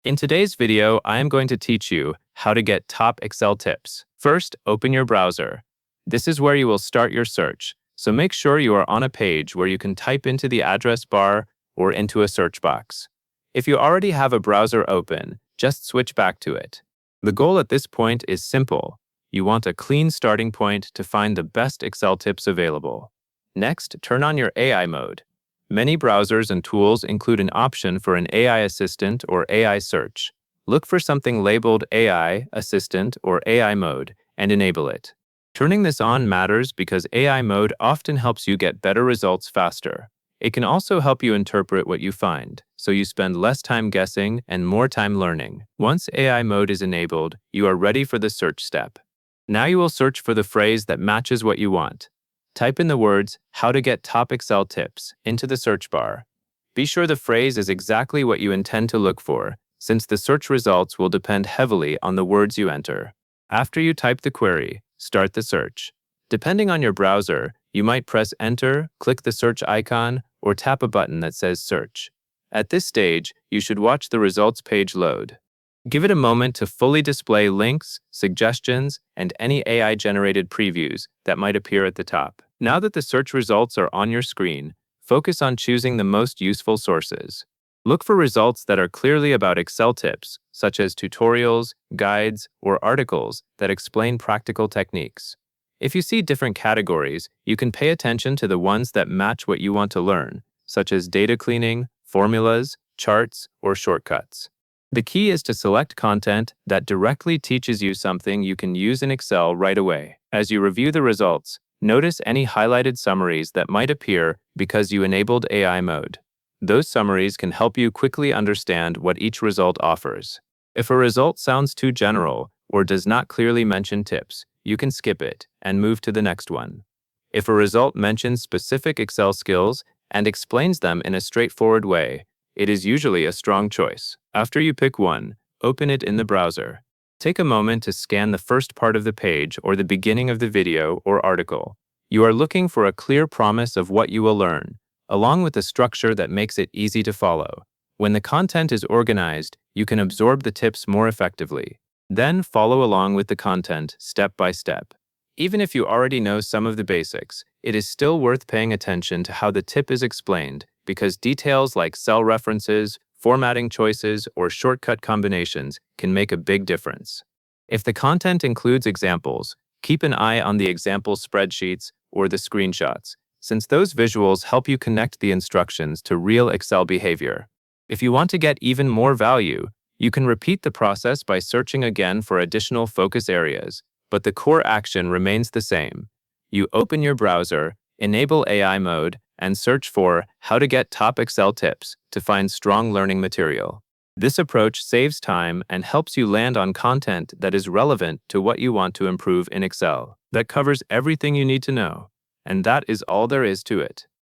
In today's video, I am going to teach you how to get top Excel tips. First, open your browser. This is where you will start your search, so make sure you are on a page where you can type into the address bar or into a search box. If you already have a browser open, just switch back to it. The goal at this point is simple. You want a clean starting point to find the best Excel tips available. Next, turn on your AI mode. Many browsers and tools include an option for an AI assistant or AI search. Look for something labeled AI, Assistant, or AI mode and enable it. Turning this on matters because AI mode often helps you get better results faster. It can also help you interpret what you find, so you spend less time guessing and more time learning. Once AI mode is enabled, you are ready for the search step. Now you will search for the phrase that matches what you want. Type in the words, "How to get top Excel tips," into the search bar. Be sure the phrase is exactly what you intend to look for, since the search results will depend heavily on the words you enter. After you type the query, start the search. Depending on your browser, you might press Enter, click the search icon, or tap a button that says Search. At this stage, you should watch the results page load. Give it a moment to fully display links, suggestions, and any AI-generated previews that might appear at the top. Now that the search results are on your screen, focus on choosing the most useful sources. Look for results that are clearly about Excel tips, such as tutorials, guides, or articles that explain practical techniques. If you see different categories, you can pay attention to the ones that match what you want to learn, such as data cleaning, formulas, charts, or shortcuts. The key is to select content that directly teaches you something you can use in Excel right away. As you review the results, notice any highlighted summaries that might appear because you enabled AI mode. Those summaries can help you quickly understand what each result offers. If a result sounds too general or does not clearly mention tips, you can skip it and move to the next one. If a result mentions specific Excel skills and explains them in a straightforward way, it is usually a strong choice. After you pick one, open it in the browser. Take a moment to scan the first part of the page or the beginning of the video or article. You are looking for a clear promise of what you will learn, along with a structure that makes it easy to follow. When the content is organized, you can absorb the tips more effectively. Then follow along with the content step by step. Even if you already know some of the basics, it is still worth paying attention to how the tip is explained because details like cell references, formatting choices, or shortcut combinations can make a big difference. If the content includes examples, keep an eye on the example spreadsheets or the screenshots, since those visuals help you connect the instructions to real Excel behavior. If you want to get even more value, you can repeat the process by searching again for additional focus areas, but the core action remains the same. You open your browser, enable AI mode, and search for How to Get Top Excel Tips to find strong learning material. This approach saves time and helps you land on content that is relevant to what you want to improve in Excel. That covers everything you need to know, and that is all there is to it.